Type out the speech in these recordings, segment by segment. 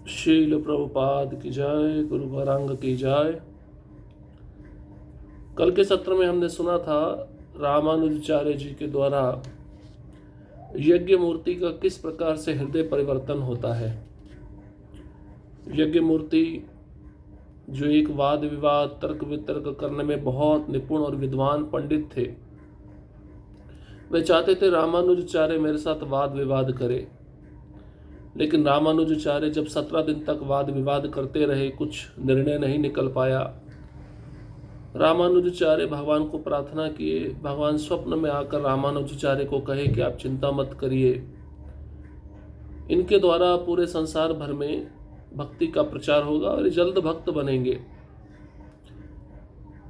शील प्रभुपाद की जय, गुरु गौरांग की जय। कल के सत्र में हमने सुना था रामानुजाचार्य जी के द्वारा यज्ञ मूर्ति का किस प्रकार से हृदय परिवर्तन होता है। यज्ञ मूर्ति जो एक वाद विवाद तर्क वितर्क करने में बहुत निपुण और विद्वान पंडित थे, वे चाहते थे रामानुजाचार्य मेरे साथ वाद विवाद करे। लेकिन रामानुजाचार्य जब 17 दिन तक वाद विवाद करते रहे, कुछ निर्णय नहीं निकल पाया। रामानुजाचार्य भगवान को प्रार्थना किए। भगवान स्वप्न में आकर रामानुजाचार्य को कहे कि आप चिंता मत करिए, इनके द्वारा पूरे संसार भर में भक्ति का प्रचार होगा और जल्द भक्त बनेंगे।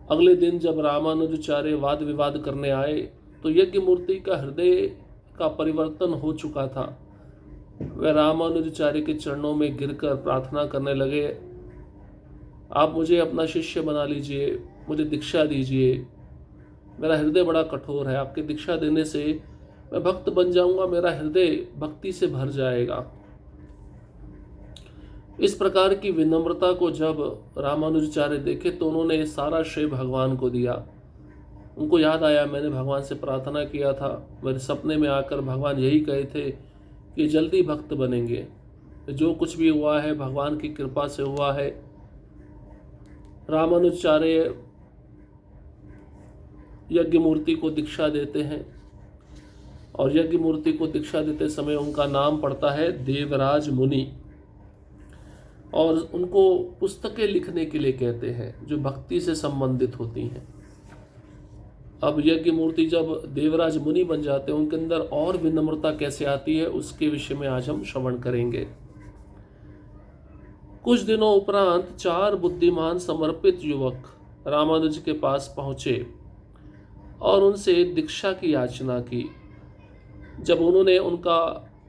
अगले दिन जब रामानुजाचार्य वाद विवाद करने आए तो यज्ञ मूर्ति का हृदय का परिवर्तन हो चुका था। वह रामानुजाचार्य के चरणों में गिरकर प्रार्थना करने लगे, आप मुझे अपना शिष्य बना लीजिए, मुझे दीक्षा दीजिए, मेरा हृदय बड़ा कठोर है, आपके दीक्षा देने से मैं भक्त बन जाऊंगा, मेरा हृदय भक्ति से भर जाएगा। इस प्रकार की विनम्रता को जब रामानुजाचार्य देखे तो उन्होंने सारा श्रेय भगवान को दिया। उनको याद आया, मैंने भगवान से प्रार्थना किया था, मेरे सपने में आकर भगवान यही कहे थे कि जल्दी भक्त बनेंगे। जो कुछ भी हुआ है भगवान की कृपा से हुआ है। रामानुजाचार्य यज्ञ मूर्ति को दीक्षा देते हैं और यज्ञ मूर्ति को दीक्षा देते समय उनका नाम पड़ता है देवराज मुनि, और उनको पुस्तकें लिखने के लिए कहते हैं जो भक्ति से संबंधित होती हैं। अब यज्ञ मूर्ति जब देवराज मुनि बन जाते हैं, उनके अंदर और विनम्रता कैसे आती है उसके विषय में आज हम श्रवण करेंगे। कुछ दिनों उपरांत 4 बुद्धिमान समर्पित युवक रामानुज के पास पहुंचे और उनसे दीक्षा की याचना की। जब उन्होंने उनका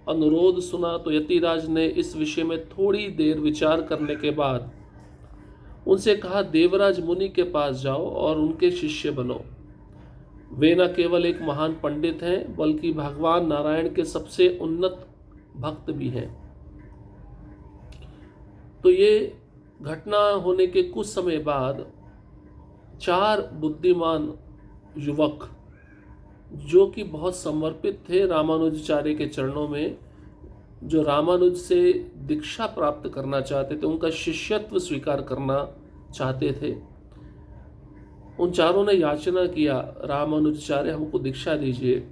अनुरोध सुना तो यतिराज ने इस विषय में थोड़ी देर विचार करने के बाद उनसे कहा, देवराज मुनि के पास जाओ और उनके शिष्य बनो। वे न केवल एक महान पंडित हैं बल्कि भगवान नारायण के सबसे उन्नत भक्त भी हैं। तो ये घटना होने के कुछ समय बाद 4 बुद्धिमान युवक जो कि बहुत समर्पित थे रामानुजाचार्य के चरणों में, जो रामानुज से दीक्षा प्राप्त करना चाहते थे, उनका शिष्यत्व स्वीकार करना चाहते थे, उन चारों ने याचना किया, रामानुजाचार्य हमको दीक्षा दीजिए।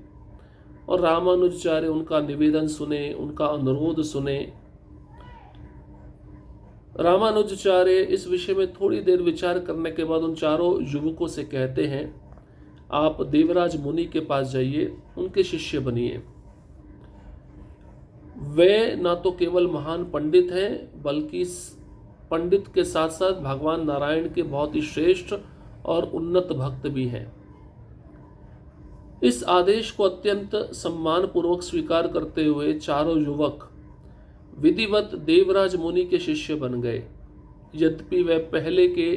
और रामानुजाचार्य उनका निवेदन सुने, उनका अनुरोध सुने। रामानुजाचार्य इस विषय में थोड़ी देर विचार करने के बाद उन चारों युवकों से कहते हैं, आप देवराज मुनि के पास जाइए, उनके शिष्य बनिए। वे ना तो केवल महान पंडित हैं बल्कि पंडित के साथ साथ भगवान नारायण के बहुत ही श्रेष्ठ और उन्नत भक्त भी हैं। इस आदेश को अत्यंत सम्मानपूर्वक स्वीकार करते हुए चारों युवक विधिवत देवराज मुनि के शिष्य बन गए। यद्यपि वह पहले के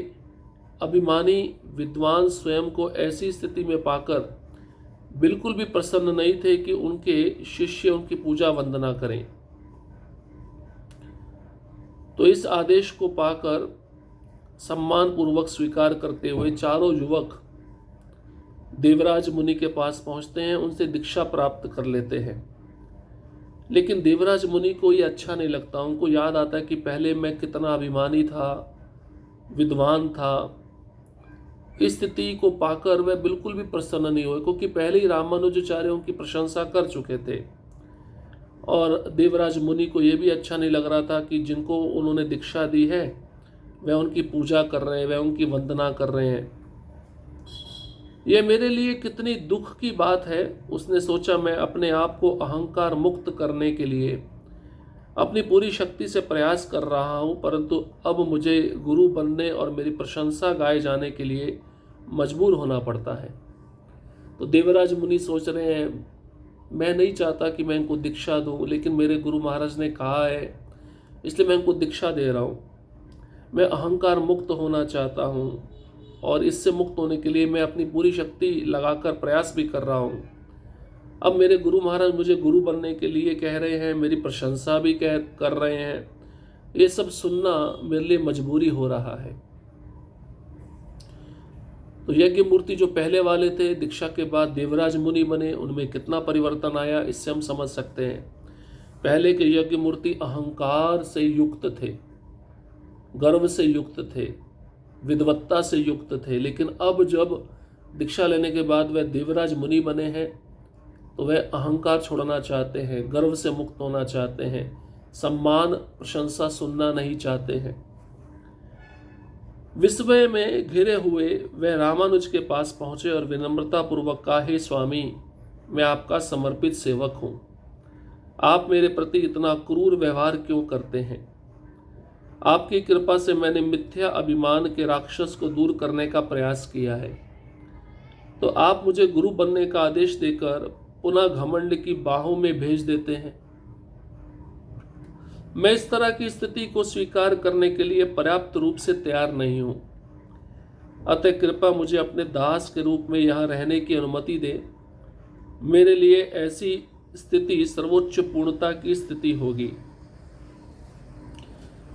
अभिमानी विद्वान स्वयं को ऐसी स्थिति में पाकर बिल्कुल भी प्रसन्न नहीं थे कि उनके शिष्य उनकी पूजा वंदना करें। तो इस आदेश को पाकर सम्मानपूर्वक स्वीकार करते हुए चारों युवक देवराज मुनि के पास पहुंचते हैं, उनसे दीक्षा प्राप्त कर लेते हैं। लेकिन देवराज मुनि को ये अच्छा नहीं लगता। उनको याद आता है कि पहले मैं कितना अभिमानी था, विद्वान था। इस स्थिति को पाकर वह बिल्कुल भी प्रसन्न नहीं हुए, क्योंकि पहले ही रामानुजाचार्य उनकी प्रशंसा कर चुके थे। और देवराज मुनि को यह भी अच्छा नहीं लग रहा था कि जिनको उन्होंने दीक्षा दी है वह उनकी पूजा कर रहे हैं, वह उनकी वंदना कर रहे हैं। यह मेरे लिए कितनी दुख की बात है। उसने सोचा, मैं अपने आप को अहंकार मुक्त करने के लिए अपनी पूरी शक्ति से प्रयास कर रहा हूँ, परंतु अब मुझे गुरु बनने और मेरी प्रशंसा गाए जाने के लिए मजबूर होना पड़ता है। तो देवराज मुनि सोच रहे हैं, मैं नहीं चाहता कि मैं इनको दीक्षा दूँ, लेकिन मेरे गुरु महाराज ने कहा है इसलिए मैं इनको दीक्षा दे रहा हूँ। मैं अहंकार मुक्त होना चाहता हूँ और इससे मुक्त होने के लिए मैं अपनी पूरी शक्ति लगाकर प्रयास भी कर रहा हूँ। अब मेरे गुरु महाराज मुझे गुरु बनने के लिए कह रहे हैं, मेरी प्रशंसा भी कर रहे हैं, ये सब सुनना मेरे लिए मजबूरी हो रहा है। तो यज्ञ मूर्ति जो पहले वाले थे, दीक्षा के बाद देवराज मुनि बने, उनमें कितना परिवर्तन आया इससे हम समझ सकते हैं। पहले के यज्ञ मूर्ति अहंकार से युक्त थे, गर्व से युक्त थे, विद्वत्ता से युक्त थे, लेकिन अब जब दीक्षा लेने के बाद वह देवराज मुनि बने हैं तो वह अहंकार छोड़ना चाहते हैं, गर्व से मुक्त होना चाहते हैं, सम्मान प्रशंसा सुनना नहीं चाहते हैं। विस्मय में घिरे हुए वह रामानुज के पास पहुंचे और विनम्रता पूर्वक कहा, हे स्वामी, मैं आपका समर्पित सेवक हूं। आप मेरे प्रति इतना क्रूर व्यवहार क्यों करते हैं? आपकी कृपा से मैंने मिथ्या अभिमान के राक्षस को दूर करने का प्रयास किया है, तो आप मुझे गुरु बनने का आदेश देकर पुनः घमंड की बाहों में भेज देते हैं। मैं इस तरह की स्थिति को स्वीकार करने के लिए पर्याप्त रूप से तैयार नहीं हूं। अतः कृपया मुझे अपने दास के रूप में यहां रहने की अनुमति दे। मेरे लिए ऐसी स्थिति सर्वोच्च पूर्णता की स्थिति होगी।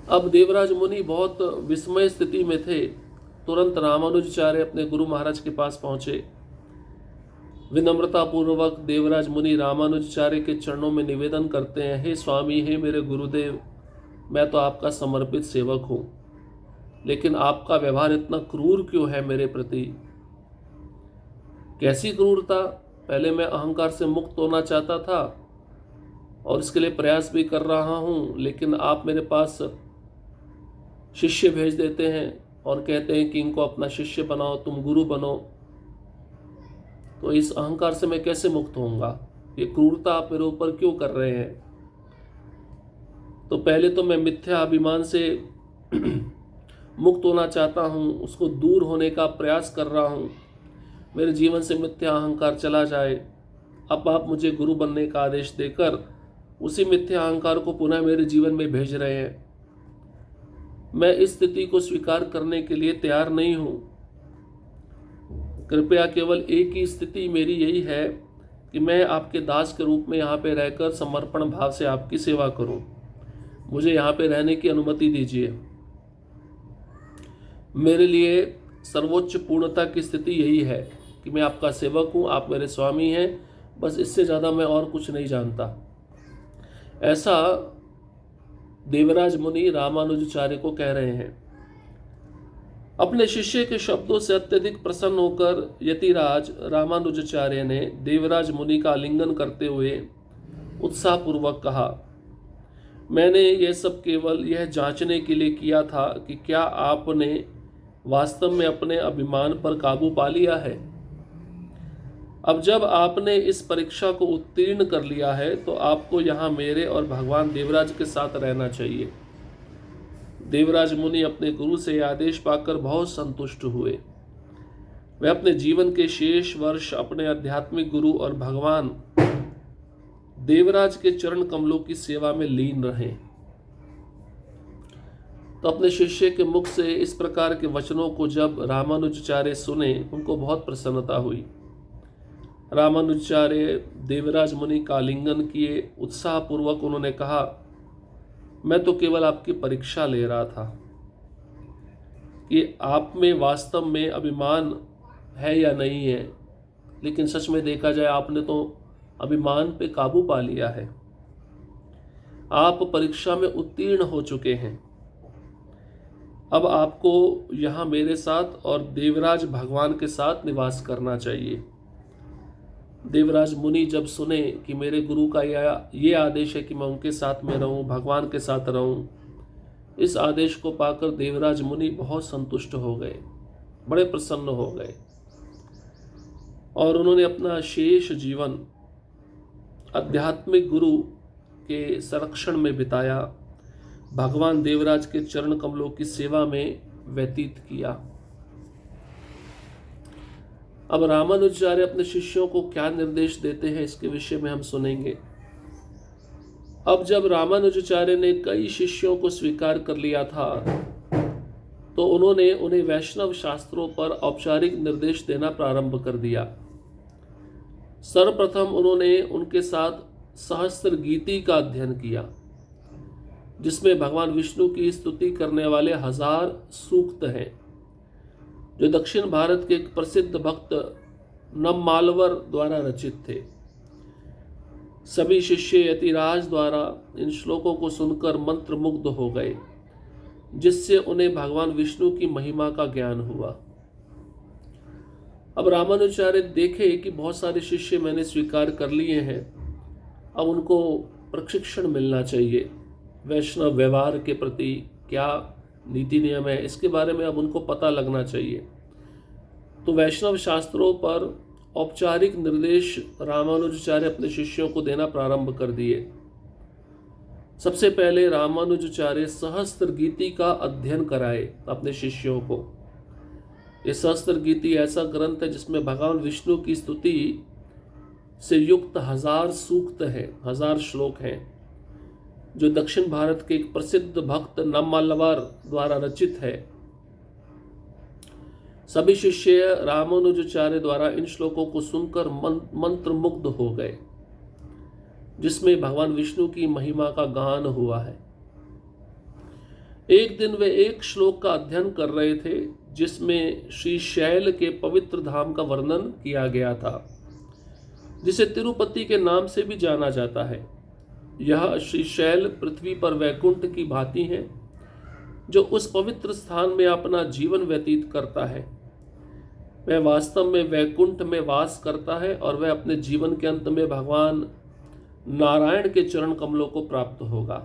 अब देवराज मुनि बहुत विस्मय स्थिति में थे। तुरंत रामानुजाचार्य अपने गुरु महाराज के पास पहुंचे। विनम्रता पूर्वक देवराज मुनि रामानुजाचार्य के चरणों में निवेदन करते हैं, हे स्वामी, हे मेरे गुरुदेव, मैं तो आपका समर्पित सेवक हूं, लेकिन आपका व्यवहार इतना क्रूर क्यों है मेरे प्रति? कैसी क्रूरता? पहले मैं अहंकार से मुक्त होना चाहता था और इसके लिए प्रयास भी कर रहा हूं, लेकिन आप मेरे पास शिष्य भेज देते हैं और कहते हैं कि इनको अपना शिष्य बनाओ, तुम गुरु बनो। तो इस अहंकार से मैं कैसे मुक्त होऊंगा? ये क्रूरता आप मेरे ऊपर क्यों कर रहे हैं? तो पहले तो मैं मिथ्या अभिमान से मुक्त होना चाहता हूं, उसको दूर होने का प्रयास कर रहा हूं, मेरे जीवन से मिथ्या अहंकार चला जाए। अब आप मुझे गुरु बनने का आदेश देकर उसी मिथ्या अहंकार को पुनः मेरे जीवन में भेज रहे हैं। मैं इस स्थिति को स्वीकार करने के लिए तैयार नहीं हूं। कृपया केवल एक ही स्थिति मेरी यही है कि मैं आपके दास के रूप में यहाँ पे रहकर समर्पण भाव से आपकी सेवा करूं। मुझे यहाँ पे रहने की अनुमति दीजिए। मेरे लिए सर्वोच्च पूर्णता की स्थिति यही है कि मैं आपका सेवक हूँ, आप मेरे स्वामी हैं, बस इससे ज़्यादा मैं और कुछ नहीं जानता। ऐसा देवराज मुनि रामानुजाचार्य को कह रहे हैं। अपने शिष्य के शब्दों से अत्यधिक प्रसन्न होकर यतिराज रामानुजाचार्य ने देवराज मुनि का आलिंगन करते हुए उत्साहपूर्वक कहा, मैंने यह सब केवल यह जांचने के लिए किया था कि क्या आपने वास्तव में अपने अभिमान पर काबू पा लिया है। अब जब आपने इस परीक्षा को उत्तीर्ण कर लिया है तो आपको यहाँ मेरे और भगवान देवराज के साथ रहना चाहिए। देवराज मुनि अपने गुरु से आदेश पाकर बहुत संतुष्ट हुए। वे अपने जीवन के शेष वर्ष अपने आध्यात्मिक गुरु और भगवान देवराज के चरण कमलों की सेवा में लीन रहे। तो अपने शिष्य के मुख से इस प्रकार के वचनों को जब रामानुजाचार्य सुने, उनको बहुत प्रसन्नता हुई। रामानुजाचार्य देवराज मुनि का आलिंगन किए। उत्साहपूर्वक उन्होंने कहा, मैं तो केवल आपकी परीक्षा ले रहा था कि आप में वास्तव में अभिमान है या नहीं है, लेकिन सच में देखा जाए आपने तो अभिमान पे काबू पा लिया है। आप परीक्षा में उत्तीर्ण हो चुके हैं। अब आपको यहाँ मेरे साथ और देवराज भगवान के साथ निवास करना चाहिए। देवराज मुनि जब सुने कि मेरे गुरु का ये आदेश है कि मैं उनके साथ में रहूं, भगवान के साथ रहूं, इस आदेश को पाकर देवराज मुनि बहुत संतुष्ट हो गए, बड़े प्रसन्न हो गए और उन्होंने अपना शेष जीवन आध्यात्मिक गुरु के संरक्षण में बिताया, भगवान देवराज के चरण कमलों की सेवा में व्यतीत किया। अब रामानुजाचार्य अपने शिष्यों को क्या निर्देश देते हैं, इसके विषय में हम सुनेंगे। अब जब रामानुजाचार्य ने कई शिष्यों को स्वीकार कर लिया था तो उन्होंने उन्हें वैष्णव शास्त्रों पर औपचारिक निर्देश देना प्रारंभ कर दिया। सर्वप्रथम उन्होंने उनके साथ सहस्त्र गीति का अध्ययन किया। जिसमें भगवान विष्णु की स्तुति करने वाले 1000 सूक्त हैं, जो दक्षिण भारत के एक प्रसिद्ध भक्त नम्मालवर द्वारा रचित थे। सभी शिष्य यतिराज द्वारा इन श्लोकों को सुनकर मंत्रमुग्ध हो गए, जिससे उन्हें भगवान विष्णु की महिमा का ज्ञान हुआ। अब रामानुजाचार्य देखे कि बहुत सारे शिष्य मैंने स्वीकार कर लिए हैं, अब उनको प्रशिक्षण मिलना चाहिए। वैष्णव व्यवहार के प्रति क्या नीति नियम है, इसके बारे में अब उनको पता लगना चाहिए। तो वैष्णव शास्त्रों पर औपचारिक निर्देश रामानुजाचार्य अपने शिष्यों को देना प्रारंभ कर दिए। सबसे पहले रामानुजाचार्य सहस्त्र गीति का अध्ययन कराए अपने शिष्यों को। ये सहस्त्र गीति ऐसा ग्रंथ है जिसमें भगवान विष्णु की स्तुति से युक्त 1000 सूक्त हैं, 1000 श्लोक हैं, जो दक्षिण भारत के एक प्रसिद्ध भक्त नम्मालवर द्वारा रचित है। सभी शिष्य रामानुजाचार्य द्वारा इन श्लोकों को सुनकर मंत्रमुग्ध हो गए, जिसमें भगवान विष्णु की महिमा का गान हुआ है। एक दिन वे एक श्लोक का अध्ययन कर रहे थे जिसमें श्री शैल के पवित्र धाम का वर्णन किया गया था, जिसे तिरुपति के नाम से भी जाना जाता है। यह श्री शैल पृथ्वी पर वैकुंठ की भांति है, जो उस पवित्र स्थान में अपना जीवन व्यतीत करता है। वह वास्तव में वैकुंठ में वास करता है और वह अपने जीवन के अंत में भगवान नारायण के चरण कमलों को प्राप्त होगा।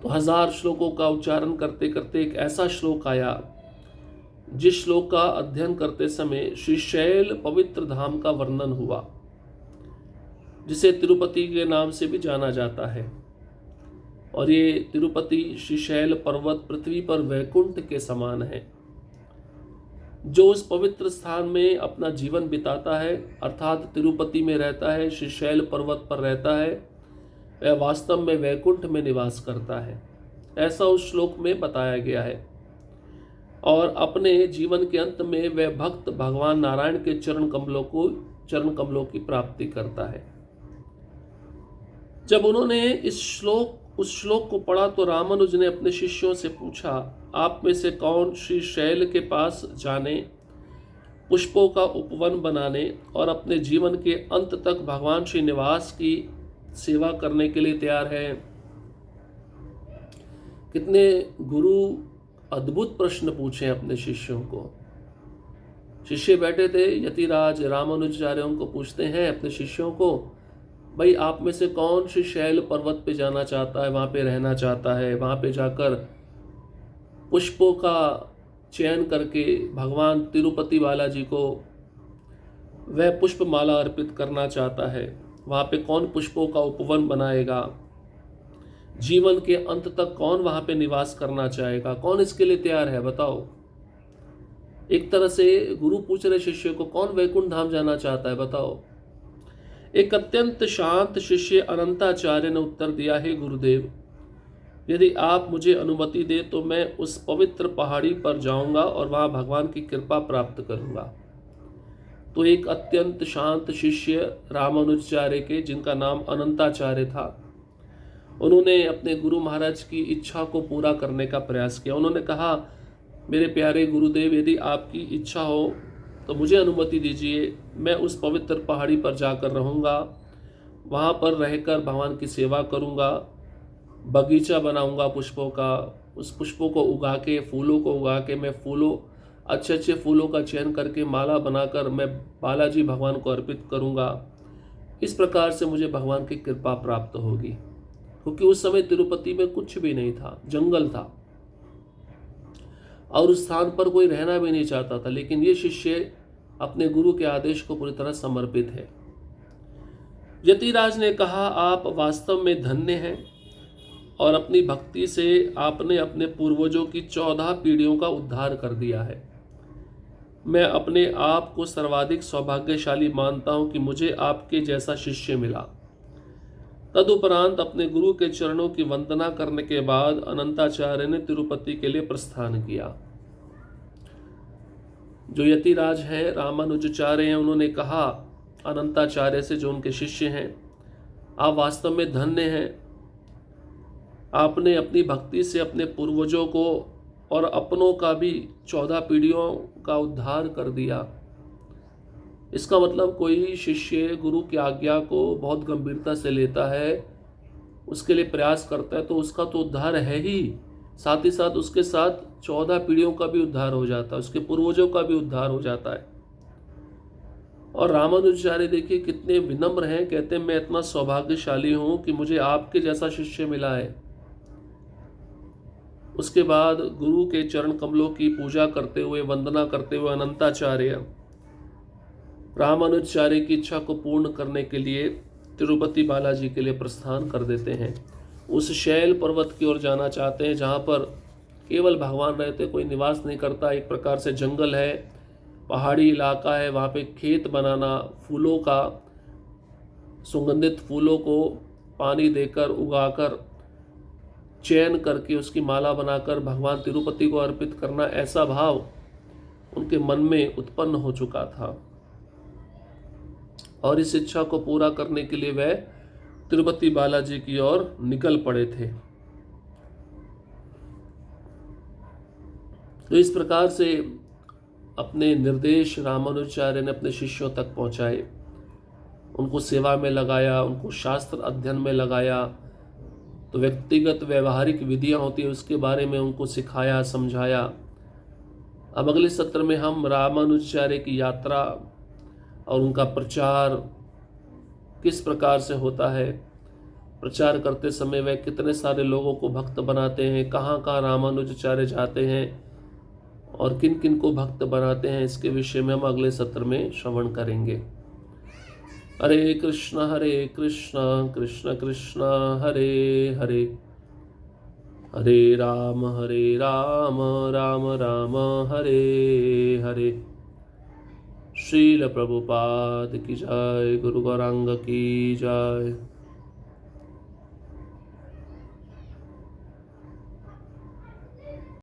तो 1000 श्लोकों का उच्चारण करते करते एक ऐसा श्लोक आया जिस श्लोक का अध्ययन करते समय श्री शैल पवित्र धाम का वर्णन हुआ, जिसे तिरुपति के नाम से भी जाना जाता है। और ये तिरुपति श्री शैल पर्वत पृथ्वी पर वैकुंठ के समान है। जो उस पवित्र स्थान में अपना जीवन बिताता है, अर्थात तिरुपति में रहता है, श्री शैल पर्वत पर रहता है, वह वास्तव में वैकुंठ में निवास करता है, ऐसा उस श्लोक में बताया गया है। और अपने जीवन के अंत में वह भक्त भगवान नारायण के चरण कमलों की प्राप्ति करता है। जब उन्होंने उस श्लोक को पढ़ा तो रामानुज ने अपने शिष्यों से पूछा, आप में से कौन श्री शैल के पास जाने, पुष्पों का उपवन बनाने और अपने जीवन के अंत तक भगवान श्रीनिवास की सेवा करने के लिए तैयार है? कितने गुरु अद्भुत प्रश्न पूछे अपने शिष्यों को। शिष्य बैठे थे, यतिराज रामानुजाचार्यों को पूछते हैं अपने शिष्यों को, भाई आप में से कौन श्री शैल पर्वत पे जाना चाहता है, वहाँ पे रहना चाहता है, वहाँ पे जाकर पुष्पों का चयन करके भगवान तिरुपति बालाजी को वह पुष्पमाला अर्पित करना चाहता है? वहाँ पे कौन पुष्पों का उपवन बनाएगा? जीवन के अंत तक कौन वहाँ पे निवास करना चाहेगा? कौन इसके लिए तैयार है, बताओ। एक तरह से गुरु पूछ रहे शिष्य को, कौन वैकुंठ धाम जाना चाहता है, बताओ। एक अत्यंत शांत शिष्य अनंताचार्य ने उत्तर दिया, हे गुरुदेव, यदि आप मुझे अनुमति दे तो मैं उस पवित्र पहाड़ी पर जाऊंगा और वहां भगवान की कृपा प्राप्त करूंगा। तो एक अत्यंत शांत शिष्य रामानुजाचार्य के, जिनका नाम अनंताचार्य था, उन्होंने अपने गुरु महाराज की इच्छा को पूरा करने का प्रयास किया। उन्होंने कहा, मेरे प्यारे गुरुदेव, यदि आपकी इच्छा हो तो मुझे अनुमति दीजिए, मैं उस पवित्र पहाड़ी पर जाकर रहूँगा, वहाँ पर रहकर भगवान की सेवा करूँगा, बगीचा बनाऊँगा पुष्पों का, उस पुष्पों को उगा के, फूलों को उगा के, मैं अच्छे अच्छे फूलों का चयन करके माला बनाकर मैं बालाजी भगवान को अर्पित करूँगा। इस प्रकार से मुझे भगवान की कृपा प्राप्त होगी। क्योंकि उस समय तिरुपति में कुछ भी नहीं था, जंगल था और उस स्थान पर कोई रहना भी नहीं चाहता था। लेकिन ये शिष्य अपने गुरु के आदेश को पूरी तरह समर्पित है। यतिराज ने कहा, आप वास्तव में धन्य हैं और अपनी भक्ति से आपने अपने पूर्वजों की 14 पीढ़ियों का उद्धार कर दिया है। मैं अपने आप को सर्वाधिक सौभाग्यशाली मानता हूं कि मुझे आपके जैसा शिष्य मिला। तदुपरांत अपने गुरु के चरणों की वंदना करने के बाद अनंताचार्य ने तिरुपति के लिए प्रस्थान किया। जो यतिराज हैं, रामानुजाचार्य हैं, उन्होंने कहा अनंताचार्य से, जो उनके शिष्य हैं, आप वास्तव में धन्य हैं आपने अपनी भक्ति से अपने पूर्वजों को और अपनों का भी 14 पीढ़ियों का उद्धार कर दिया। इसका मतलब कोई शिष्य गुरु की आज्ञा को बहुत गंभीरता से लेता है, उसके लिए प्रयास करता है, तो उसका तो उद्धार है ही, साथ ही साथ उसके साथ 14 पीढ़ियों का भी उद्धार हो जाता है, उसके पूर्वजों का भी उद्धार हो जाता है। और रामानुजाचार्य देखिए कितने विनम्र हैं, कहते हैं मैं इतना सौभाग्यशाली हूं कि मुझे आपके जैसा शिष्य मिला है। उसके बाद गुरु के चरण कमलों की पूजा करते हुए, वंदना करते हुए अनंताचार्य रामानुजाचार्य की इच्छा को पूर्ण करने के लिए तिरुपति बालाजी के लिए प्रस्थान कर देते हैं। उस शैल पर्वत की ओर जाना चाहते हैं जहाँ पर केवल भगवान रहते, कोई निवास नहीं करता, एक प्रकार से जंगल है, पहाड़ी इलाका है। वहाँ पे खेत बनाना, फूलों का, सुगंधित फूलों को पानी देकर, उगाकर, चयन करके उसकी माला बनाकर भगवान तिरुपति को अर्पित करना, ऐसा भाव उनके मन में उत्पन्न हो चुका था। और इस इच्छा को पूरा करने के लिए वह तिरुपति बालाजी की ओर निकल पड़े थे। तो इस प्रकार से अपने निर्देश रामानुजाचार्य ने अपने शिष्यों तक पहुंचाए, उनको सेवा में लगाया, उनको शास्त्र अध्ययन में लगाया। तो व्यक्तिगत व्यवहारिक विधियां होती है, उसके बारे में उनको सिखाया, समझाया। अब अगले सत्र में हम रामानुजाचार्य की यात्रा और उनका प्रचार किस प्रकार से होता है, प्रचार करते समय वह कितने सारे लोगों को भक्त बनाते हैं, कहाँ कहाँ रामानुजाचार्य जाते हैं और किन किन को भक्त बनाते हैं, इसके विषय में हम अगले सत्र में श्रवण करेंगे। हरे कृष्ण कृष्ण कृष्ण हरे हरे, हरे राम राम राम हरे हरे। श्रील प्रभुपाद की जय, गुरु गौरांग की जय।